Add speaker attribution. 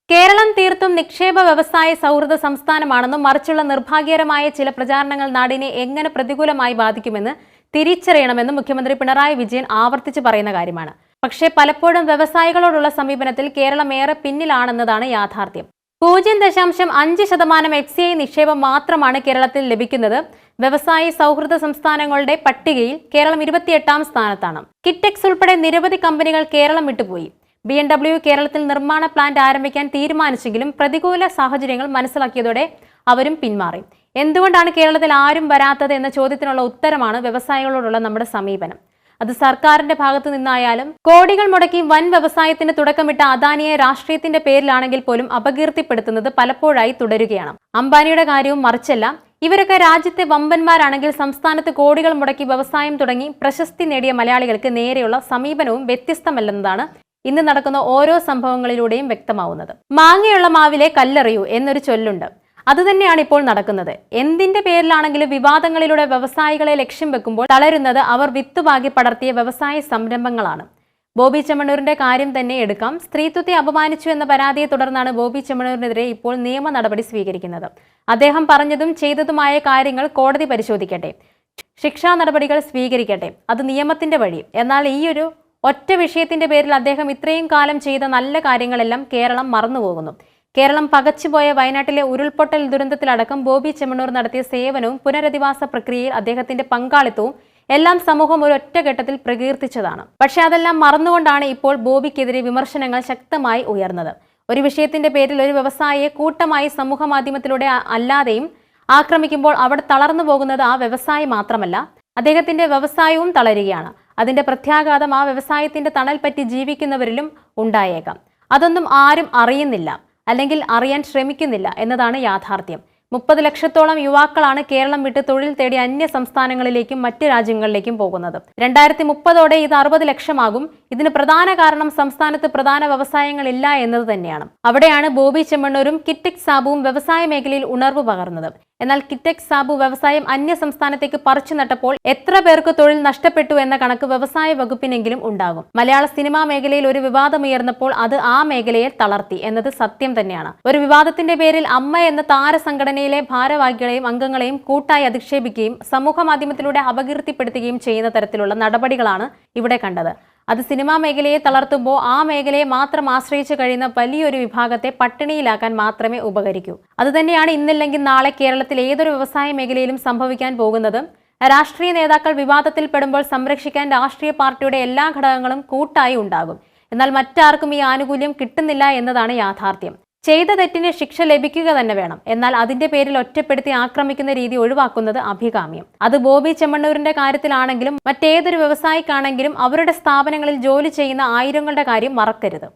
Speaker 1: കേരളം തീർത്തും നിക്ഷേപ വ്യവസായ സൗഹൃദ സംസ്ഥാനമാണെന്നും മറിച്ചുള്ള നിർഭാഗ്യകരമായ ചില പ്രചാരണങ്ങൾ നാടിനെ എങ്ങനെ പ്രതികൂലമായി ബാധിക്കുമെന്ന് തിരിച്ചറിയണമെന്നും മുഖ്യമന്ത്രി പിണറായി വിജയൻ ആവർത്തിച്ചു പറയുന്ന കാര്യമാണ്. പക്ഷേ പലപ്പോഴും വ്യവസായികളോടുള്ള സമീപനത്തിൽ കേരളം ഏറെ പിന്നിലാണെന്നതാണ് യാഥാർത്ഥ്യം. 0.5% FCI നിക്ഷേപം മാത്രമാണ് കേരളത്തിൽ ലഭിക്കുന്നത്. വ്യവസായ സൗഹൃദ സംസ്ഥാനങ്ങളുടെ പട്ടികയിൽ കേരളം 28ാം സ്ഥാനത്താണ്. കിറ്റെക്സ് ഉൾപ്പെടെ നിരവധി കമ്പനികൾ കേരളം വിട്ടുപോയി. BMW കേരളത്തിൽ നിർമ്മാണ പ്ലാന്റ് ആരംഭിക്കാൻ തീരുമാനിച്ചെങ്കിലും പ്രതികൂല സാഹചര്യങ്ങൾ മനസ്സിലാക്കിയതോടെ അവരും പിന്മാറി. എന്തുകൊണ്ടാണ് കേരളത്തിൽ ആരും വരാത്തത് എന്ന ചോദ്യത്തിനുള്ള ഉത്തരമാണ് വ്യവസായികളോടുള്ള നമ്മുടെ സമീപനം. അത് സർക്കാരിന്റെ ഭാഗത്തു നിന്നായാലും കോടികൾ മുടക്കി വൻ വ്യവസായത്തിന് തുടക്കമിട്ട അദാനിയെ രാഷ്ട്രീയത്തിന്റെ പേരിലാണെങ്കിൽ പോലും അപകീർത്തിപ്പെടുത്തുന്നത് പലപ്പോഴായി തുടരുകയാണ്. അംബാനിയുടെ കാര്യവും മറിച്ചല്ല. ഇവരൊക്കെ രാജ്യത്തെ വമ്പന്മാരാണെങ്കിൽ സംസ്ഥാനത്ത് കോടികൾ മുടക്കി വ്യവസായം തുടങ്ങി പ്രശസ്തി നേടിയ മലയാളികൾക്ക് നേരെയുള്ള സമീപനവും വ്യത്യസ്തമല്ലെന്നതാണ് ഇന്ന് നടക്കുന്ന ഓരോ സംഭവങ്ങളിലൂടെയും വ്യക്തമാവുന്നത്. മാങ്ങയുള്ള മാവിലെ കല്ലെറിയൂ എന്നൊരു ചൊല്ലുണ്ട്. അതുതന്നെയാണ് ഇപ്പോൾ നടക്കുന്നത്. എന്തിന്റെ പേരിലാണെങ്കിലും വിവാദങ്ങളിലൂടെ വ്യവസായികളെ ലക്ഷ്യം വെക്കുമ്പോൾ തളരുന്നത് അവർ വിത്തുപാകി പടർത്തിയ വ്യവസായ സംരംഭങ്ങളാണ്. ബോബി ചെമ്മണ്ണൂരിന്റെ കാര്യം തന്നെ എടുക്കാം. സ്ത്രീത്വത്തെ അപമാനിച്ചു എന്ന പരാതിയെ തുടർന്നാണ് ബോബി ചെമ്മണ്ണൂരിനെതിരെ ഇപ്പോൾ നിയമ നടപടി സ്വീകരിക്കുന്നത്. അദ്ദേഹം പറഞ്ഞതും ചെയ്തതുമായ കാര്യങ്ങൾ കോടതി പരിശോധിക്കട്ടെ, ശിക്ഷാ നടപടികൾ സ്വീകരിക്കട്ടെ, അത് നിയമത്തിന്റെ വഴി. എന്നാൽ ഈ ഒറ്റ വിഷയത്തിന്റെ പേരിൽ അദ്ദേഹം ഇത്രയും കാലം ചെയ്ത നല്ല കാര്യങ്ങളെല്ലാം കേരളം മറന്നുപോകുന്നു. കേരളം പകച്ചുപോയ വയനാട്ടിലെ ഉരുൾപൊട്ടൽ ദുരന്തത്തിലടക്കം ബോബി ചെമ്മണ്ണൂർ നടത്തിയ സേവനവും പുനരധിവാസ പ്രക്രിയയിൽ അദ്ദേഹത്തിന്റെ പങ്കാളിത്തവും എല്ലാം സമൂഹം ഒരു ഒറ്റഘട്ടത്തിൽ പ്രകീർത്തിച്ചതാണ്. പക്ഷെ അതെല്ലാം മറന്നുകൊണ്ടാണ് ഇപ്പോൾ ബോബിക്കെതിരെ വിമർശനങ്ങൾ ശക്തമായി ഉയർന്നത്. ഒരു വിഷയത്തിന്റെ പേരിൽ ഒരു വ്യവസായിയെ കൂട്ടമായി സമൂഹ മാധ്യമത്തിലൂടെ അല്ലാതെയും ആക്രമിക്കുമ്പോൾ അവിടെ തളർന്നു പോകുന്നത് ആ വ്യവസായി മാത്രമല്ല, അദ്ദേഹത്തിന്റെ വ്യവസായവും തളരുകയാണ്. അതിന്റെ പ്രത്യാഘാതം ആ വ്യവസായത്തിന്റെ തണൽ പറ്റി ജീവിക്കുന്നവരിലും ഉണ്ടായേക്കാം. അതൊന്നും ആരും അറിയുന്നില്ല, അല്ലെങ്കിൽ അറിയാൻ ശ്രമിക്കുന്നില്ല എന്നതാണ് യാഥാർത്ഥ്യം. 30 ലക്ഷത്തോളം യുവാക്കളാണ് കേരളം വിട്ട് തൊഴിൽ തേടി അന്യ സംസ്ഥാനങ്ങളിലേക്കും മറ്റ് രാജ്യങ്ങളിലേക്കും പോകുന്നത്. 2030ഓടെ ഇത് 60 ലക്ഷമാകും. ഇതിന് പ്രധാന കാരണം സംസ്ഥാനത്ത് പ്രധാന വ്യവസായങ്ങളില്ല എന്നത് തന്നെയാണ്. അവിടെയാണ് ബോബി ചെമ്മണ്ണൂരും കിറ്റെക്സ് സാബുവും വ്യവസായ മേഖലയിൽ ഉണർവ് പകർന്നത്. എന്നാൽ കിറ്റെക്സ് സാബു വ്യവസായം അന്യ സംസ്ഥാനത്തേക്ക് പറിച്ചു നട്ടപ്പോൾ എത്ര പേർക്ക് തൊഴിൽ നഷ്ടപ്പെട്ടു എന്ന കണക്ക് വ്യവസായ വകുപ്പിനെങ്കിലും ഉണ്ടാകും. മലയാള സിനിമാ മേഖലയിൽ ഒരു വിവാദമുയർന്നപ്പോൾ അത് ആ മേഖലയെ തളർത്തി എന്നത് സത്യം തന്നെയാണ്. ഒരു വിവാദത്തിന്റെ പേരിൽ അമ്മ എന്ന താരസംഘടനയിലെ ഭാരവാഹികളെയും അംഗങ്ങളെയും കൂട്ടായി അധിക്ഷേപിക്കുകയും സമൂഹ മാധ്യമത്തിലൂടെ അപകീർത്തിപ്പെടുത്തുകയും ചെയ്യുന്ന തരത്തിലുള്ള നടപടികളാണ് ഇവിടെ കണ്ടത്. അത് സിനിമാ മേഖലയെ തളർത്തുമ്പോൾ ആ മേഖലയെ മാത്രം ആശ്രയിച്ചു കഴിയുന്ന വലിയൊരു വിഭാഗത്തെ പട്ടിണിയിലാക്കാൻ മാത്രമേ ഉപകരിക്കൂ. അതുതന്നെയാണ് ഇന്നില്ലെങ്കിൽ നാളെ കേരളത്തിൽ ഏതൊരു വ്യവസായ മേഖലയിലും സംഭവിക്കാൻ പോകുന്നത്. രാഷ്ട്രീയ നേതാക്കൾ വിവാദത്തിൽ പെടുമ്പോൾ സംരക്ഷിക്കാൻ രാഷ്ട്രീയ പാർട്ടിയുടെ എല്ലാ ഘടകങ്ങളും കൂട്ടായി ഉണ്ടാകും. എന്നാൽ മറ്റാർക്കും ഈ ആനുകൂല്യം കിട്ടുന്നില്ല എന്നതാണ് യാഥാർത്ഥ്യം. ചെയ്ത തെറ്റിന് ശിക്ഷ ലഭിക്കുക തന്നെ വേണം. എന്നാൽ അതിന്റെ പേരിൽ ഒറ്റപ്പെടുത്തി ആക്രമിക്കുന്ന രീതി ഒഴിവാക്കുന്നത് അഭികാമ്യം. അത് ബോബി ചെമ്മണ്ണൂരിന്റെ കാര്യത്തിലാണെങ്കിലും മറ്റേതൊരു വ്യവസായിക്കാണെങ്കിലും അവരുടെ സ്ഥാപനങ്ങളിൽ ജോലി ചെയ്യുന്ന ആയിരങ്ങളുടെ കാര്യം മറക്കരുത്.